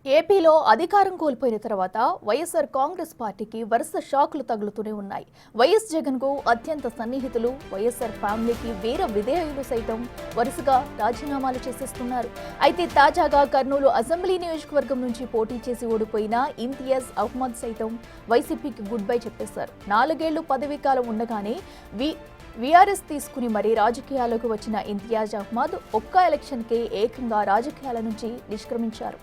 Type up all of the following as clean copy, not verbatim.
ఏపీలో అధికారం కోల్పోయిన తర్వాత వైఎస్ఆర్ కాంగ్రెస్ పార్టీకి వరుస షాకులు తగులుతూనే ఉన్నాయి. వైఎస్ జగన్ కు అత్యంత సన్నిహితులు, వైఎస్ఆర్ ఫ్యామిలీకి వీర విధేయులు సైతం వరుసగా రాజీనామాలు చేసేస్తున్నారు. అయితే తాజాగా కర్నూలు అసెంబ్లీ నియోజకవర్గం నుంచి పోటీ చేసి ఓడిపోయిన ఇంతియాజ్ అహ్మద్ సైతం వైసీపీకి గుడ్ బై చెప్పేశారు. 4 ఏళ్లు పదవీ కాలం ఉండగానే వీఆర్ఎస్ తీసుకుని మరీ రాజకీయాల్లోకి వచ్చిన ఇంతియాజ్ అహ్మద్ ఒక్క ఎలక్షన్కే ఏకంగా రాజకీయాల నుంచి నిష్క్రమించారు.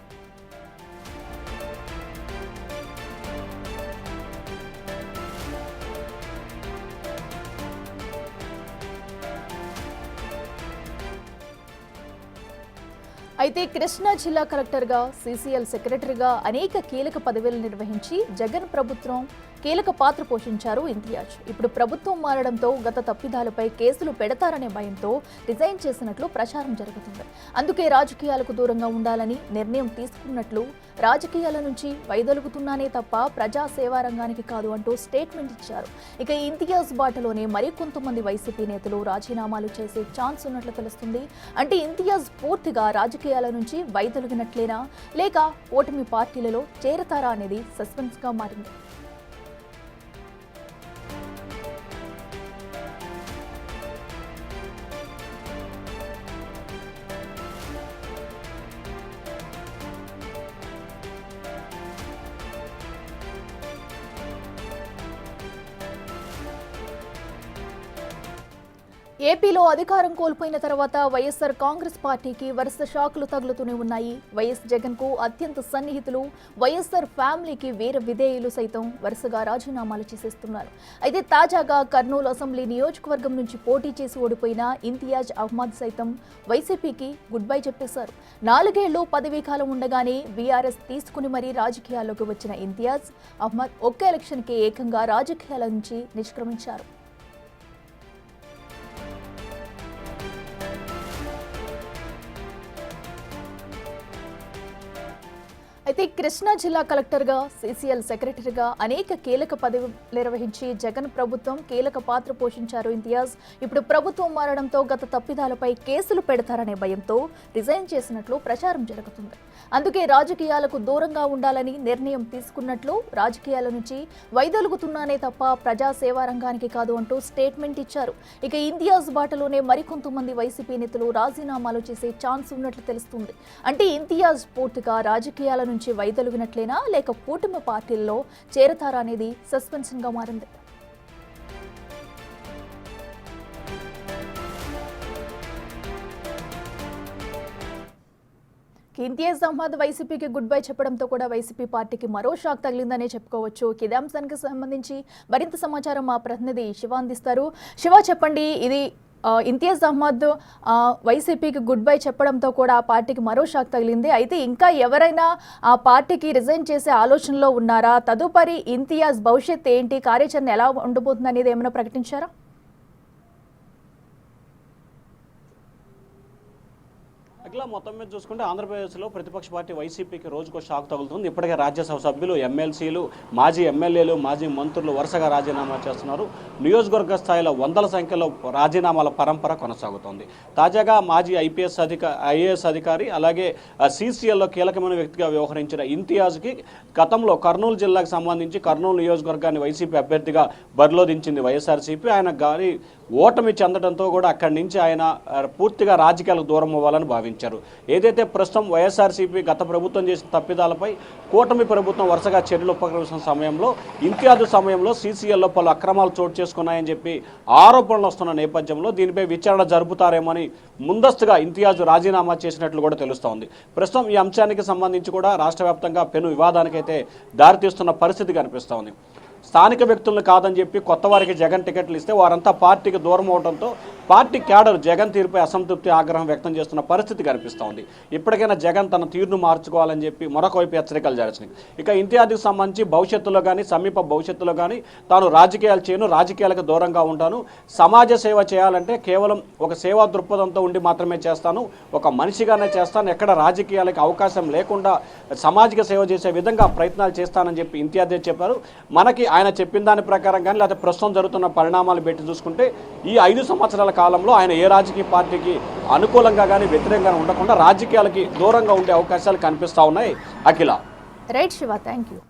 అయితే కృష్ణా జిల్లా కలెక్టర్గా, సీసీఎల్ సెక్రటరీగా అనేక కీలక పదవులు నిర్వహించి జగన్ ప్రభుత్వం కీలక పాత్ర పోషించారు ఇంతియాజ్. ఇప్పుడు ప్రభుత్వం మారడంతో గత తప్పిదాలపై కేసులు పెడతారనే భయంతో రిజైన్ చేసినట్లు ప్రచారం జరుగుతుంది. అందుకే రాజకీయాలకు దూరంగా ఉండాలని నిర్ణయం తీసుకున్నట్లు, రాజకీయాల నుంచి వైదొలుగుతున్నానే తప్ప ప్రజా సేవా రంగానికి కాదు అంటూ స్టేట్మెంట్ ఇచ్చారు. ఇక ఇంతియాజ్ బాటలోనే మరికొంతమంది వైసీపీ నేతలు రాజీనామాలు చేసే ఛాన్స్ ఉన్నట్లు తెలుస్తుంది. అంటే ఇంతియాజ్ పూర్తిగా రాజకీయాల నుంచి వైదొలిగినట్లేనా, లేక ఓటమి పార్టీలలో చేరతారా అనేది సస్పెన్స్ గా మారింది. ఏపీలో అధికారం కోల్పోయిన తర్వాత వైఎస్ఆర్ కాంగ్రెస్ పార్టీకి వరుస షాకులు తగులుతూనే ఉన్నాయి. వైఎస్ జగన్ కు అత్యంత సన్నిహితులు, వైఎస్ఆర్ ఫ్యామిలీకి వీర విధేయులు సైతం వరుసగా రాజీనామాలు చేసేస్తున్నారు. అయితే తాజాగా కర్నూలు అసెంబ్లీ నియోజకవర్గం నుంచి పోటీ చేసి ఓడిపోయిన ఇంతియాజ్ అహ్మద్ సైతం వైసీపీకి గుడ్ బై చెప్పేశారు. 4 ఏళ్లు పదవీ కాలం ఉండగానే వీఆర్ఎస్ తీసుకుని మరీ రాజకీయాల్లోకి వచ్చిన ఇంతియాజ్ అహ్మద్ ఒక్క ఎలక్షన్కి ఏకంగా రాజకీయాల నుంచి నిష్క్రమించారు. అయితే కృష్ణా జిల్లా కలెక్టర్గా, సీసీఎల్ సెక్రటరీగా అనేక కీలక పదవులు నిర్వహించి జగన్ ప్రభుత్వం కీలక పాత్ర పోషించారు ఇంతియాజ్. ఇప్పుడు ప్రభుత్వం మారడంతో గత తప్పిదాలపై కేసులు పెడతారనే భయంతో రిజైన్ చేసినట్లు ప్రచారం జరుగుతుంది. అందుకే రాజకీయాలకు దూరంగా ఉండాలని నిర్ణయం తీసుకున్నట్లు, రాజకీయాల నుంచి వైదొలుగుతున్నానే తప్ప ప్రజా సేవా రంగానికి కాదు అంటూ స్టేట్మెంట్ ఇచ్చారు. ఇక ఇంతియాజ్ బాటలోనే మరికొంతమంది వైసీపీ నేతలు రాజీనామాలు చేసే ఛాన్స్ ఉన్నట్లు తెలుస్తుంది. అంటే ఇంతియాజ్ పూర్తిగా రాజకీయాల నుంచి వైదొలిగినట్లేనా, లేక కూటమి పార్టీల్లో చేరతారా అనేది సస్పెన్షన్ గా మారింది. ఇంతియాజ్ అహ్మద్ వైసీపీకి గుడ్ బై చెప్పడంతో కూడా వైసీపీ పార్టీకి మరో షాక్ తగిలిందనే చెప్పుకోవచ్చు. ఇదే అంశానికి సంబంధించి మరింత సమాచారం మా ప్రతినిధి శివ అందిస్తారు. శివ, చెప్పండి, ఇది ఇంతియాజ్ అహ్మద్ వైసీపీకి గుడ్ బై చెప్పడంతో కూడా ఆ పార్టీకి మరో షాక్ తగిలింది. అయితే ఇంకా ఎవరైనా ఆ పార్టీకి రిజైన్ చేసే ఆలోచనలో ఉన్నారా? తదుపరి ఇంతియాజ్ భవిష్యత్ ఏంటి, కార్యాచరణ ఎలా ఉండబోతుంది అనేది ఏమైనా ప్రకటించారా? అట్లా మొత్తం మీద చూసుకుంటే ఆంధ్రప్రదేశ్లో ప్రతిపక్ష పార్టీ వైసీపీకి రోజుకో షాక్ తగులుతుంది. ఇప్పటికే రాజ్యసభ సభ్యులు, ఎమ్మెల్సీలు, మాజీ ఎమ్మెల్యేలు, మాజీ మంత్రులు వరుసగా రాజీనామా చేస్తున్నారు. నియోజకవర్గ స్థాయిలో వందల సంఖ్యలో రాజీనామాల పరంపర కొనసాగుతోంది. తాజాగా మాజీ ఐఏఎస్ అధికారి, అలాగే సీసీఎల్లో కీలకమైన వ్యక్తిగా వ్యవహరించిన ఇంతియాజ్కి గతంలో కర్నూలు జిల్లాకు సంబంధించి కర్నూలు నియోజకవర్గాన్ని వైసీపీ అభ్యర్థిగా బరిలో దించింది వైఎస్ఆర్సీపీ. ఆయన గారి ఓటమి చెందడంతో కూడా అక్కడి నుంచి ఆయన పూర్తిగా రాజకీయాలకు దూరం అవ్వాలని భావించారు. ఏదైతే ప్రస్తుతం వైఎస్ఆర్సీపీ గత ప్రభుత్వం చేసిన తప్పిదాలపై కూటమి ప్రభుత్వం వరుసగా చర్యలు ఉపక్రమిస్తున్న సమయంలో, ఇంతియాజ్ సమయంలో సీసీఎల్లో పలు అక్రమాలు చోటు చేసుకున్నాయని చెప్పి ఆరోపణలు వస్తున్న నేపథ్యంలో దీనిపై విచారణ జరుపుతారేమని ముందస్తుగా ఇంతియాజ్ రాజీనామా చేసినట్లు కూడా తెలుస్తోంది. ప్రస్తుతం ఈ అంశానికి సంబంధించి కూడా రాష్ట్ర వ్యాప్తంగా పెను వివాదానికైతే దారితీస్తున్న పరిస్థితి కనిపిస్తోంది. స్థానిక వ్యక్తులను కాదని చెప్పి కొత్త వారికి జగన్ టికెట్లు ఇస్తే వారంతా పార్టీకి దూరం అవడంతో పార్టీ క్యాడర్ జగన్ తీరుపై అసంతృప్తి, ఆగ్రహం వ్యక్తం చేస్తున్న పరిస్థితి కనిపిస్తోంది. ఇప్పటికైనా జగన్ తన తీరును మార్చుకోవాలని చెప్పి మరొక వైపు హెచ్చరికలు జరిచినాయి. ఇక ఇంతియాజ్కి సంబంధించి భవిష్యత్తులో కానీ, సమీప భవిష్యత్తులో కానీ తాను రాజకీయాలు చేయను, రాజకీయాలకు దూరంగా ఉంటాను, సమాజ సేవ చేయాలంటే కేవలం ఒక సేవా దృక్పథంతో ఉండి మాత్రమే చేస్తాను, ఒక మనిషిగానే చేస్తాను, ఎక్కడ రాజకీయాలకు అవకాశం లేకుండా సామాజిక సేవ చేసే విధంగా ప్రయత్నాలు చేస్తానని చెప్పి ఇంతియాజ్ చెప్పారు. మనకి ఆయన చెప్పిన దాని ప్రకారం కానీ లేకపోతే ప్రస్తుతం జరుగుతున్న పరిణామాలు పెట్టి చూసుకుంటే ఈ 5 సంవత్సరాల కాలంలో ఆయన ఏ రాజకీయ పార్టీకి అనుకూలంగా కానీ వ్యతిరేకంగా ఉండకుండా రాజకీయాలకి దూరంగా ఉండే అవకాశాలు కనిపిస్తూ ఉన్నాయి. Akhila. Right Shiva, thank you.